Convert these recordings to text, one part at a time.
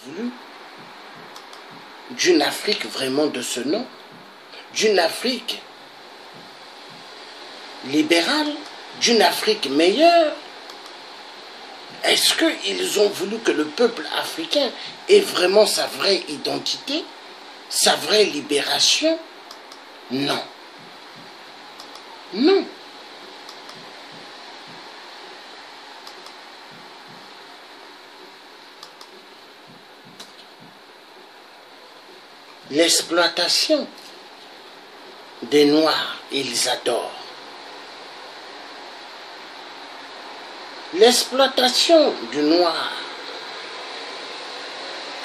voulu d'une Afrique vraiment de ce nom, d'une Afrique libérale, d'une Afrique meilleure? Est-ce qu'ils ont voulu que le peuple africain ait vraiment sa vraie identité, sa vraie libération? Non. Non. L'exploitation des Noirs, ils adorent. L'exploitation du Noir,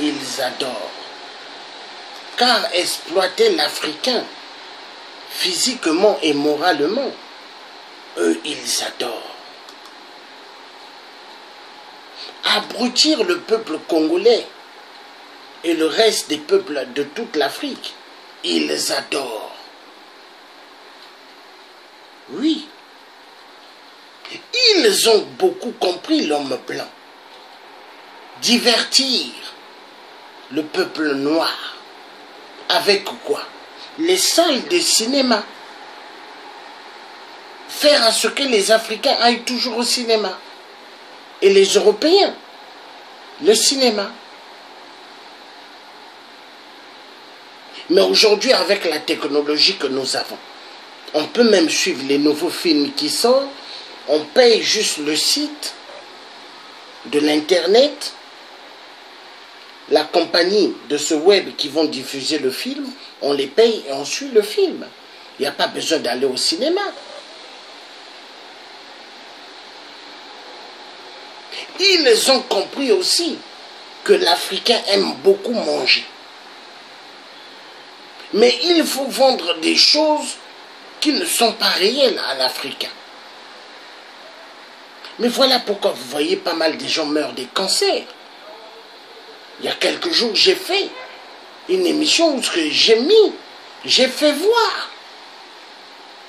ils adorent. Car exploiter l'Africain, physiquement et moralement, eux, ils adorent. Abrutir le peuple congolais et le reste des peuples de toute l'Afrique, ils adorent. Oui. Ils ont beaucoup compris l'homme blanc. Divertir le peuple noir. Avec quoi? Les salles de cinéma. Faire à ce que les Africains aillent toujours au cinéma. Et les Européens, le cinéma. Mais aujourd'hui, avec la technologie que nous avons, on peut même suivre les nouveaux films qui sortent. On paye juste le site de l'Internet, la compagnie de ce web qui vont diffuser le film, on les paye et on suit le film. Il n'y a pas besoin d'aller au cinéma. Ils ont compris aussi que l'Africain aime beaucoup manger. Mais il faut vendre des choses qui ne sont pas réelles à l'Africain. Mais voilà pourquoi vous voyez pas mal de gens meurent des cancers. Il y a quelques jours, j'ai fait une émission où j'ai fait voir,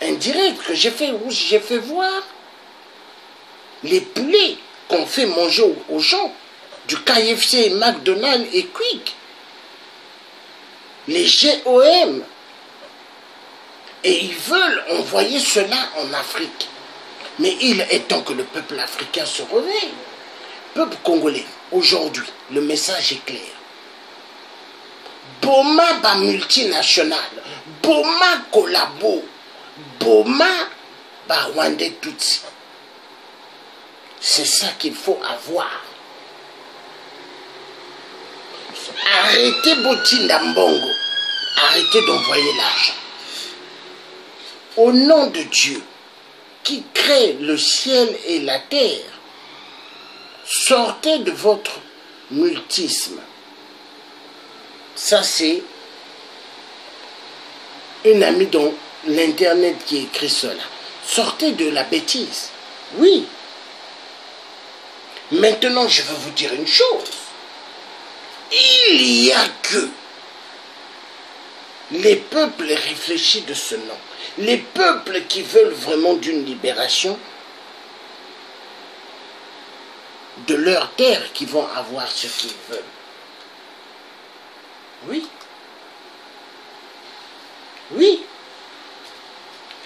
un direct que j'ai fait, où j'ai fait voir les poulets qu'on fait manger aux gens, du KFC, McDonald's et Quick, les GOM. Et ils veulent envoyer cela en Afrique. Mais il est temps que le peuple africain se réveille. Peuple congolais, aujourd'hui, le message est clair. Boma ba multinational, Boma collabo, Boma ba Rwandais Tutsi. C'est ça qu'il faut avoir. Arrêtez Botinda Mbongo. Arrêtez d'envoyer l'argent. Au nom de Dieu, qui crée le ciel et la terre, sortez de votre multisme. Ça, c'est une amie dans l'Internet qui écrit cela. Sortez de la bêtise. Oui. Maintenant, je vais vous dire une chose. Il n'y a que les peuples réfléchis de ce nom, les peuples qui veulent vraiment d'une libération de leur terre, qui vont avoir ce qu'ils veulent. Oui. Oui.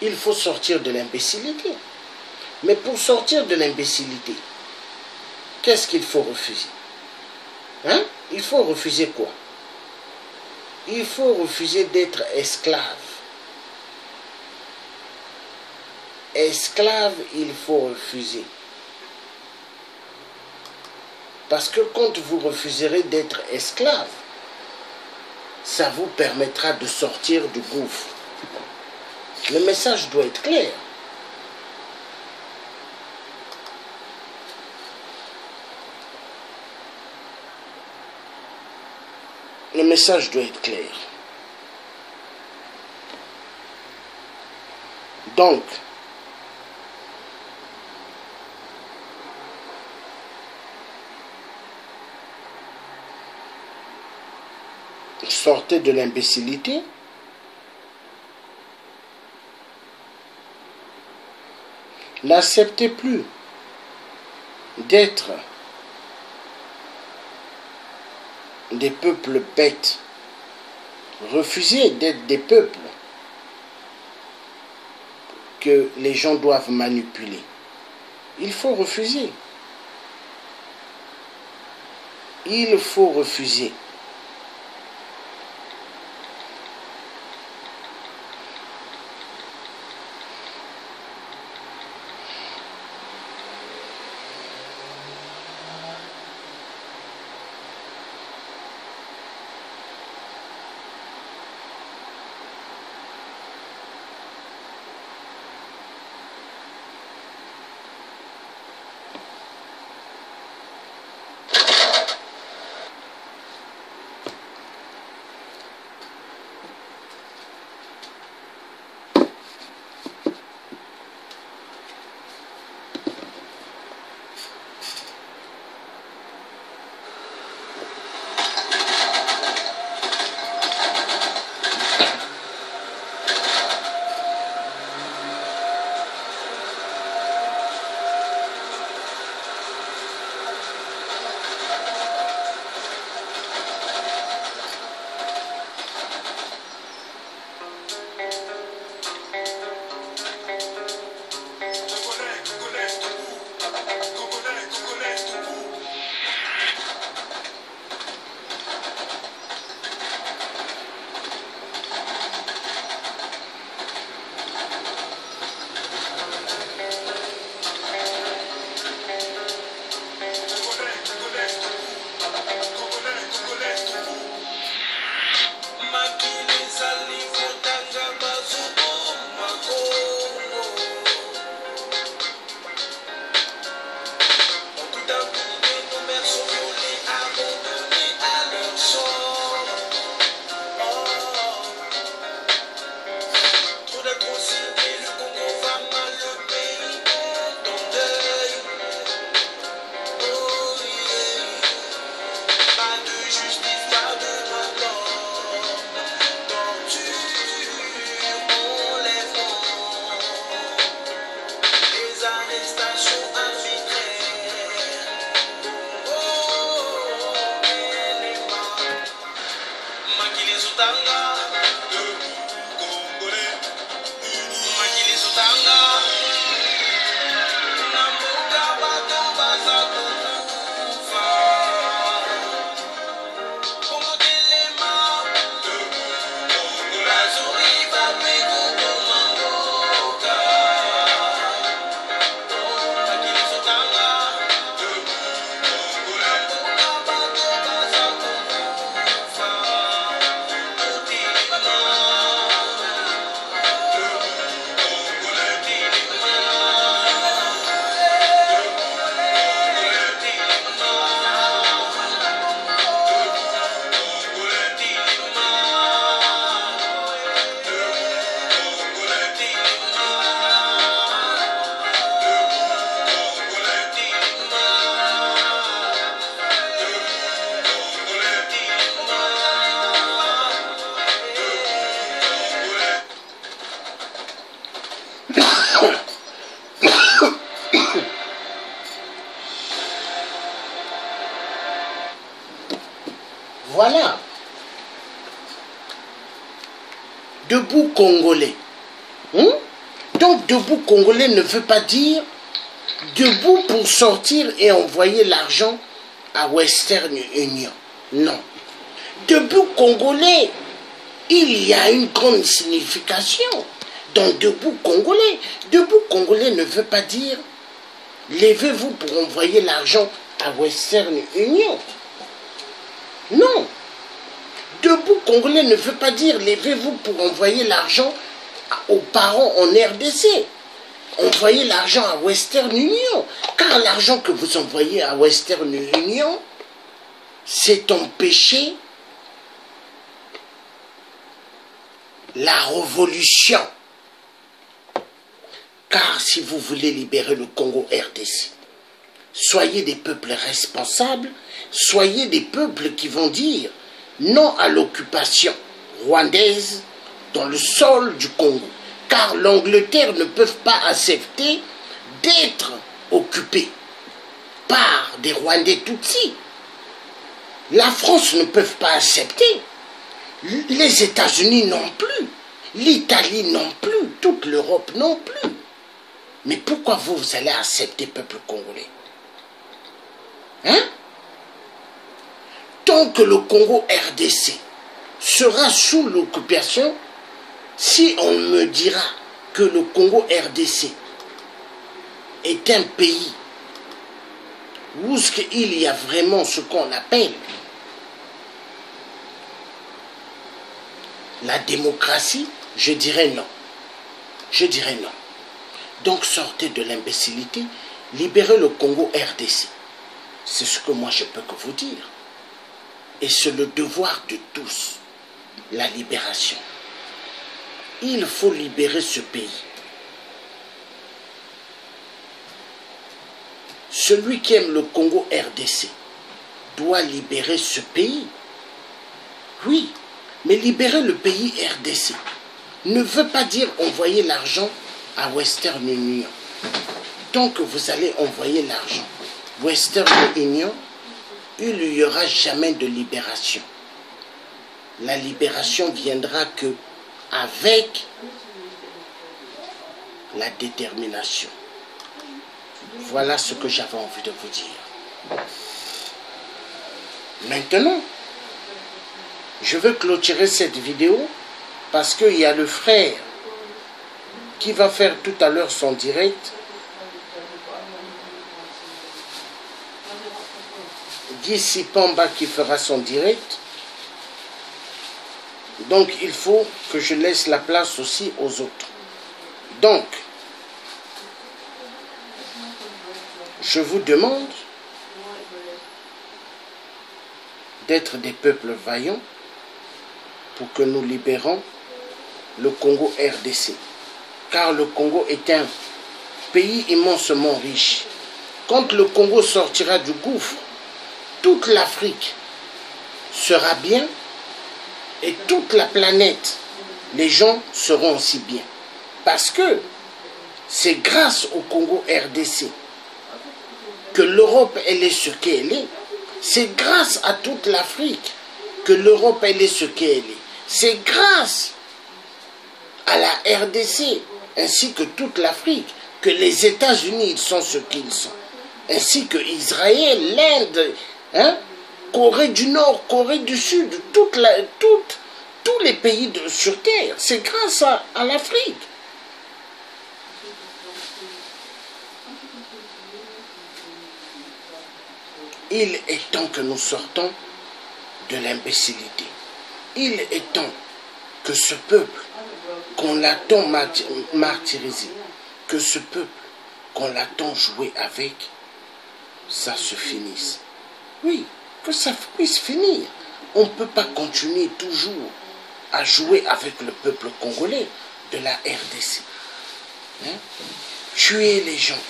Il faut sortir de l'imbécilité. Mais pour sortir de l'imbécilité, qu'est-ce qu'il faut refuser? Hein? Il faut refuser quoi? Il faut refuser d'être esclave. Esclave, il faut refuser. Parce que quand vous refuserez d'être esclave, ça vous permettra de sortir du gouffre. Le message doit être clair. Le message doit être clair. Donc, sortez de l'imbécilité. N'acceptez plus d'être des peuples bêtes. Refusez d'être des peuples que les gens doivent manipuler. Il faut refuser. Il faut refuser. Voilà. Debout Congolais. Donc debout Congolais ne veut pas dire debout pour sortir et envoyer l'argent à Western Union. Non. Debout Congolais, il y a une grande signification. Dans debout Congolais, debout Congolais ne veut pas dire levez-vous pour envoyer l'argent à Western Union. Non. Debout Congolais ne veut pas dire levez-vous pour envoyer l'argent aux parents en RDC. Envoyez l'argent à Western Union. Car l'argent que vous envoyez à Western Union, c'est empêcher la révolution. Car si vous voulez libérer le Congo RDC, soyez des peuples responsables, soyez des peuples qui vont dire non à l'occupation rwandaise dans le sol du Congo. Car l'Angleterre ne peut pas accepter d'être occupée par des Rwandais Tutsis. La France ne peut pas accepter. Les États-Unis non plus. L'Italie non plus. Toute l'Europe non plus. Mais pourquoi vous allez accepter, peuple congolais? Hein? Tant que le Congo RDC sera sous l'occupation, si on me dira que le Congo RDC est un pays où il y a vraiment ce qu'on appelle la démocratie, je dirais non. Je dirais non. Donc sortez de l'imbécilité, libérez le Congo RDC. C'est ce que moi je peux que vous dire. Et c'est le devoir de tous, la libération. Il faut libérer ce pays. Celui qui aime le Congo RDC doit libérer ce pays. Oui, mais libérer le pays RDC ne veut pas dire envoyer l'argent à Western Union. Tant que vous allez envoyer l'argent Western Union, il n'y aura jamais de libération. La libération viendra que avec la détermination. Voilà ce que j'avais envie de vous dire. Maintenant, je veux clôturer cette vidéo parce qu'il y a le frère qui va faire tout à l'heure son direct. Guy Sipamba qui fera son direct. Donc il faut que je laisse la place aussi aux autres. Donc, je vous demande d'être des peuples vaillants pour que nous libérons le Congo RDC. Car le Congo est un pays immensement riche. Quand le Congo sortira du gouffre, toute l'Afrique sera bien et toute la planète, les gens seront aussi bien. Parce que c'est grâce au Congo RDC que l'Europe elle est ce qu'elle est. C'est grâce à toute l'Afrique que l'Europe elle est ce qu'elle est. C'est grâce à la RDC ainsi que toute l'Afrique que les États-Unis ils sont ce qu'ils sont. Ainsi que Israël, l'Inde, hein? Corée du Nord, Corée du Sud, tous les pays sur Terre. C'est grâce à l'Afrique. Il est temps que nous sortons de l'imbécilité. Il est temps que ce peuple, qu'on l'attend martyrisé, que ce peuple, qu'on l'attend jouer avec, ça se finisse. Oui, que ça puisse finir. On ne peut pas continuer toujours à jouer avec le peuple congolais de la RDC. Hein? Tuer les gens,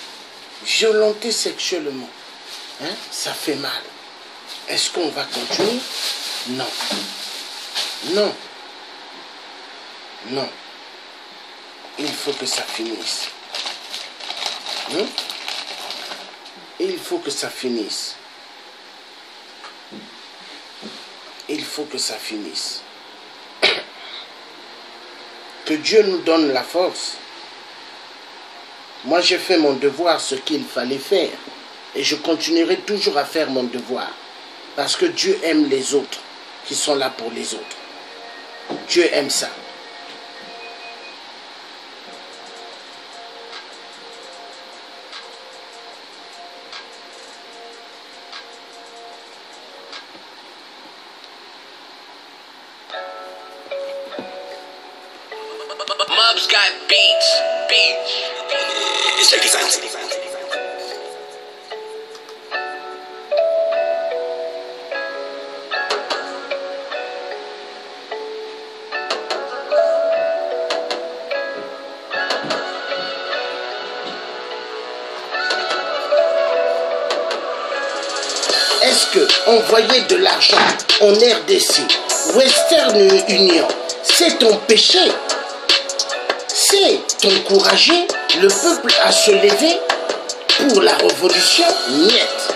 violenter sexuellement. Hein? Ça fait mal. Est-ce qu'on va continuer? Non. Non. Non. Il faut que ça finisse. Hein? Il faut que ça finisse. Il faut que ça finisse. Que Dieu nous donne la force. Moi, j'ai fait mon devoir, ce qu'il fallait faire. Et je continuerai toujours à faire mon devoir. Parce que Dieu aime les autres qui sont là pour les autres. Dieu aime ça. Mobs got beats. Shady sounds. Est-ce que envoyer de l'argent en RDC, Western Union, c'est ton péché? C'est encourager le peuple à se lever pour la révolution? Niet.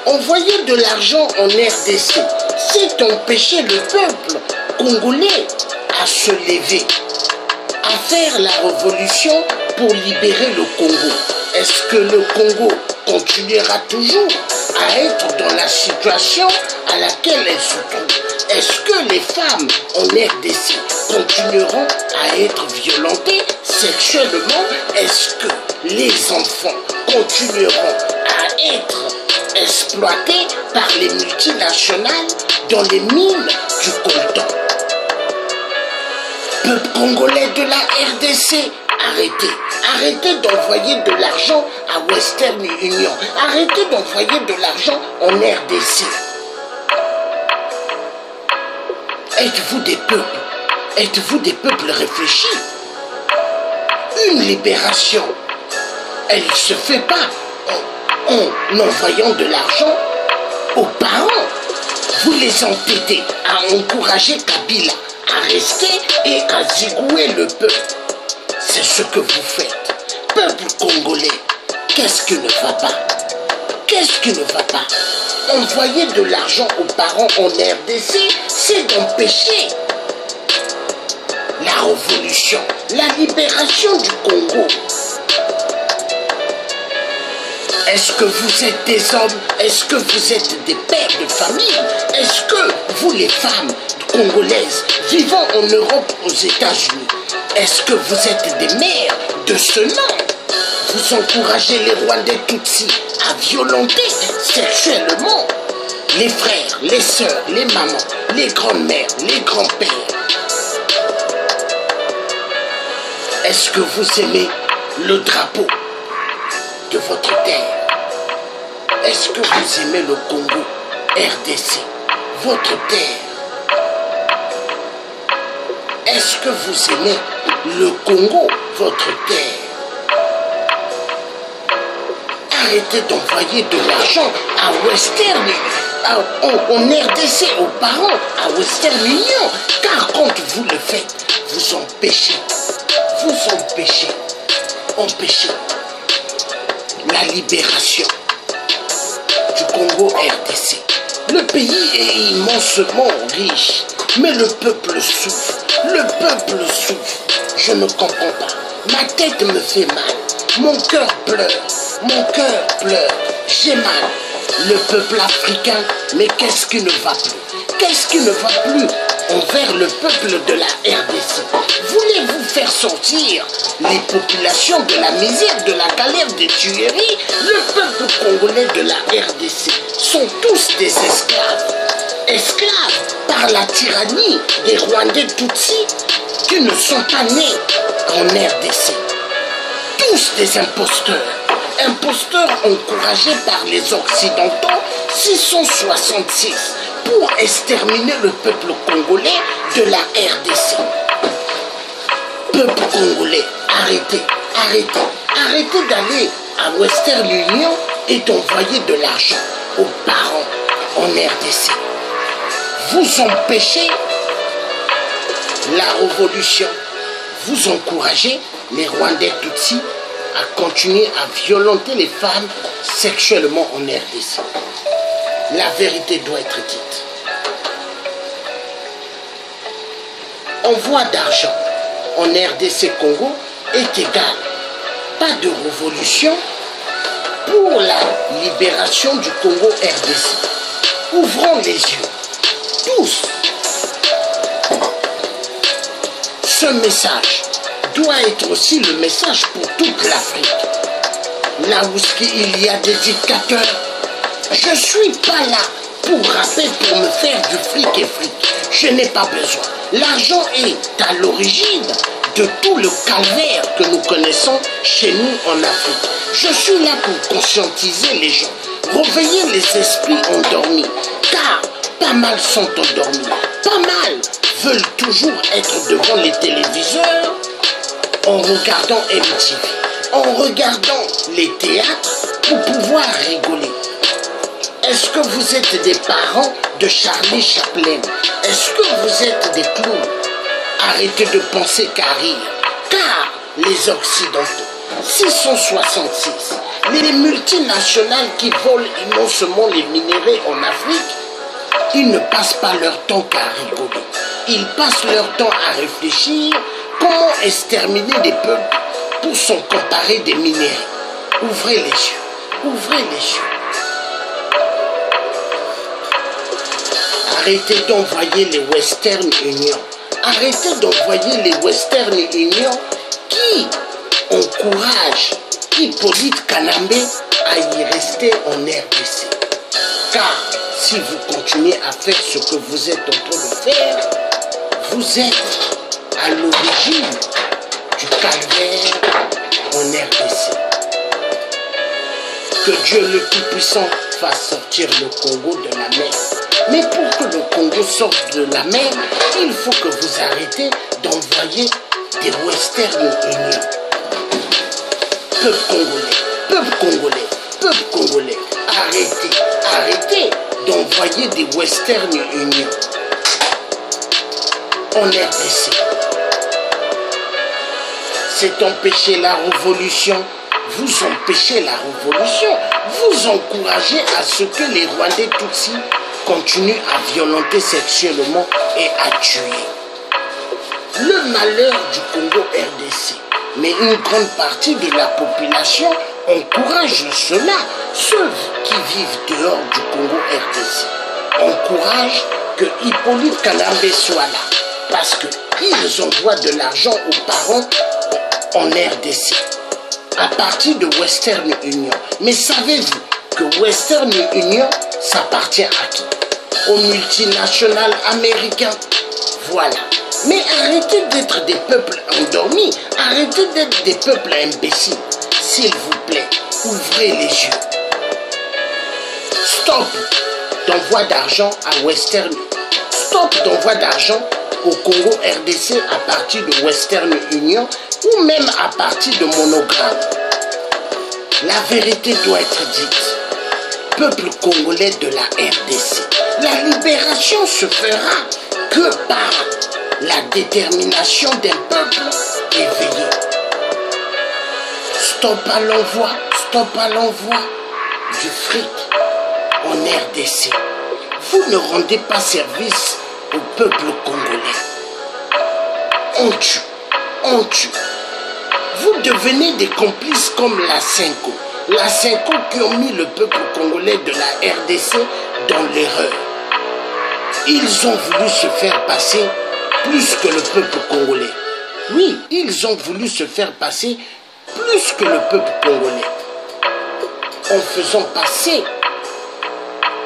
Envoyer de l'argent en RDC, c'est empêcher le peuple congolais à se lever, à faire la révolution pour libérer le Congo. Est-ce que le Congo continuera toujours à être dans la situation à laquelle elle se trouve? Est-ce que les femmes en RDC continueront à être violentées sexuellement? Est-ce que les enfants continueront à être exploités par les multinationales dans les mines du coltan? Peuple congolais de la RDC, arrêtez. Arrêtez d'envoyer de l'argent à Western Union. Arrêtez d'envoyer de l'argent en RDC. Êtes-vous des peuples? Êtes-vous des peuples réfléchis? Une libération, elle ne se fait pas en envoyant de l'argent aux parents. Vous les entêtez à encourager Kabila à rester et à zigouer le peuple. C'est ce que vous faites. Peuple congolais, qu'est-ce qui ne va pas? Qu'est-ce qui ne va pas? Envoyer de l'argent aux parents en RDC, c'est d'empêcher la révolution, la libération du Congo. Est-ce que vous êtes des hommes? Est-ce que vous êtes des pères de famille? Est-ce que vous, les femmes congolaises vivant en Europe, aux États-Unis, est-ce que vous êtes des mères de ce nom? Vous encouragez les Rwandais Tutsis à violenter sexuellement les frères, les sœurs, les mamans, les grandes-mères, les grands-pères. Est-ce que vous aimez le drapeau de votre terre? Est-ce que vous aimez le Congo, RDC, votre terre? Est-ce que vous aimez le Congo, votre terre? Arrêtez d'envoyer de l'argent à Western, en RDC, aux parents, à Western Union, car quand vous le faites, vous empêchez la libération du Congo RDC. Le pays est immensement riche, mais le peuple souffre. Le peuple souffre. Je ne comprends pas. Ma tête me fait mal. Mon cœur pleure. Mon cœur pleure. J'ai mal. Le peuple africain, mais qu'est-ce qui ne va plus? Qu'est-ce qui ne va plus envers le peuple de la RDC? Voulez-vous faire sortir les populations de la misère, de la galère, des tueries? Le peuple congolais de la RDC sont tous des esclaves. Esclaves par la tyrannie des Rwandais Tutsis qui ne sont pas nés en RDC. Tous des imposteurs. Imposteurs encouragés par les Occidentaux 666 pour exterminer le peuple congolais de la RDC. Peuple congolais, arrêtez, arrêtez, arrêtez d'aller à Western Union et d'envoyer de l'argent aux parents en RDC. Vous empêchez la révolution. Vous encouragez les Rwandais Tutsis à continuer à violenter les femmes sexuellement en RDC. La vérité doit être dite. Envoi d'argent en RDC Congo est égal. Pas de révolution pour la libération du Congo RDC. Ouvrons les yeux. Tous. Ce message doit être aussi le message pour toute l'Afrique. Là où il y a des dictateurs, je ne suis pas là pour rapper, pour me faire du fric et fric. Je n'ai pas besoin. L'argent est à l'origine de tout le calvaire que nous connaissons chez nous en Afrique. Je suis là pour conscientiser les gens, réveiller les esprits endormis, car pas mal sont endormis. Pas mal veulent toujours être devant les téléviseurs en regardant MTV, en regardant les théâtres pour pouvoir rigoler. Est-ce que vous êtes des parents de Charlie Chaplin? Est-ce que vous êtes des clowns? Arrêtez de penser qu'à rire, car les Occidentaux, 666, Les multinationales qui volent immensément les minéraux en Afrique, ils ne passent pas leur temps qu'à rigoler. Ils passent leur temps à réfléchir comment exterminer des peuples pour s'en comparer des minéraux. Ouvrez les yeux, ouvrez les yeux. Arrêtez d'envoyer les Western Union. Arrêtez d'envoyer les Western Union qui encouragent Hippolyte Kanambe à y rester en RDC. Car si vous continuez à faire ce que vous êtes en train de faire, vous êtes à l'origine du calvaire en RDC. Que Dieu le Tout-Puissant fasse sortir le Congo de la mer. Mais pour que le Congo sorte de la mer, il faut que vous arrêtez d'envoyer des Western Union. Peuple congolais, peuple congolais, peuple congolais, arrêtez, arrêtez d'envoyer des Western Union en RDC. C'est empêcher la révolution. Vous empêchez la révolution. Vous encouragez à ce que les Rwandais Tutsis continuent à violenter sexuellement et à tuer. Le malheur du Congo RDC, mais une grande partie de la population encourage cela. Ceux qui vivent dehors du Congo RDC encouragent que Hippolyte Kanambe soit là parce qu'ils envoient de l'argent aux parents en RDC à partir de Western Union. Mais savez-vous que Western Union s'appartient à qui? Aux multinationales américaines. Voilà. Mais arrêtez d'être des peuples endormis. Arrêtez d'être des peuples imbéciles. S'il vous plaît, ouvrez les yeux. Stop d'envoi d'argent à Western. Stop d'envoi d'argent au Congo RDC à partir de Western Union ou même à partir de Monogramme. La vérité doit être dite. Peuple congolais de la RDC, la libération se fera que par la détermination d'un peuple éveillé. Stop à l'envoi du fric en RDC. Vous ne rendez pas service au peuple congolais. On tue, on tue. Vous devenez des complices comme la Cinco. La Cinco qui ont mis le peuple congolais de la RDC dans l'erreur. Ils ont voulu se faire passer plus que le peuple congolais. Oui, ils ont voulu se faire passer plus que le peuple congolais. En faisant passer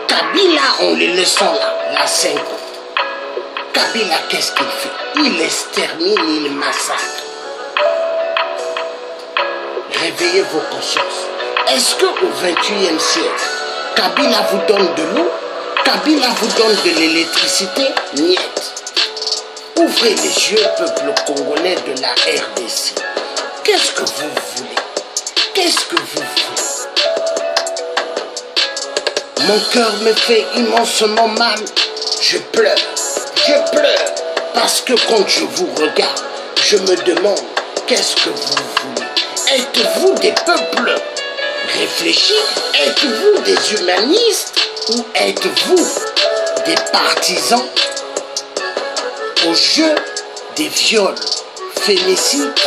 Kabila en le laissant là, la Cinco. Kabila, qu'est-ce qu'il fait? Il extermine, il massacre. Réveillez vos consciences. Est-ce qu'au XXIe siècle, Kabila vous donne de l'eau? Kabila vous donne de l'électricité? Niet. Ouvrez les yeux, peuple congolais de la RDC. Qu'est-ce que vous voulez? Qu'est-ce que vous voulez? Mon cœur me fait immensément mal. Je pleure, parce que quand je vous regarde, je me demande, qu'est-ce que vous voulez? Êtes-vous des peuples réfléchis? Êtes-vous des humanistes? Ou êtes-vous des partisans au jeu des viols, féminicides,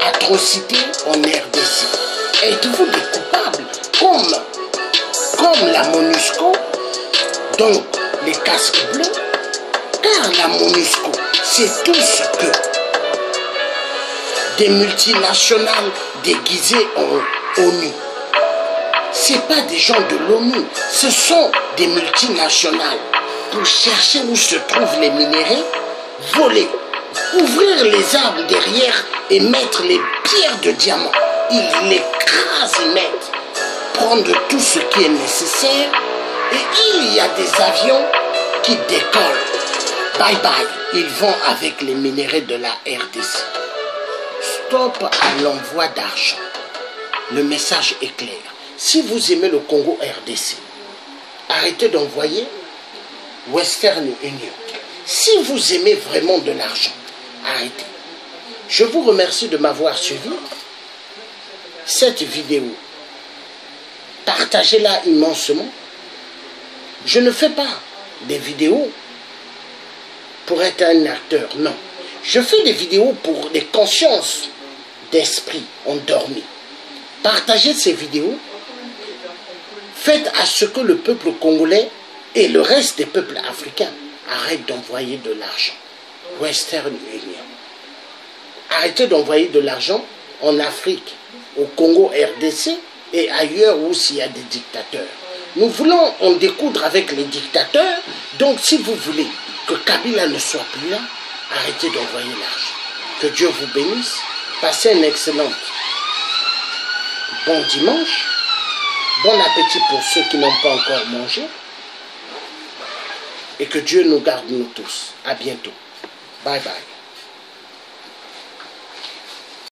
atrocités en RDC? Êtes-vous des coupables comme la MONUSCO, donc les casques bleus? Car la MONUSCO, c'est tout ce que des multinationales déguisées en ONU. Ce pas des gens de l'ONU, ce sont des multinationales pour chercher où se trouvent les minéraux, voler, ouvrir les arbres derrière et mettre les pierres de diamant. Ils l'écrasent et mettent, prendre tout ce qui est nécessaire et il y a des avions qui décollent. Bye bye, ils vont avec les minéraux de la RDC. Stop à l'envoi d'argent. Le message est clair. Si vous aimez le Congo RDC, arrêtez d'envoyer Western Union. Si vous aimez vraiment de l'argent, arrêtez. Je vous remercie de m'avoir suivi. Cette vidéo Partagez-la immensement. Je ne fais pas des vidéos pour être un acteur, non. Je fais des vidéos pour des consciences d'esprit endormies. Partagez ces vidéos. Faites à ce que le peuple congolais et le reste des peuples africains arrêtent d'envoyer de l'argent. Western Union. Arrêtez d'envoyer de l'argent en Afrique, au Congo RDC et ailleurs où il y a des dictateurs. Nous voulons en découdre avec les dictateurs. Donc si vous voulez que Kabila ne soit plus là, arrêtez d'envoyer l'argent. Que Dieu vous bénisse. Passez un excellent bon dimanche. Bon appétit pour ceux qui n'ont pas encore mangé. Et que Dieu nous garde nous tous. À bientôt. Bye bye.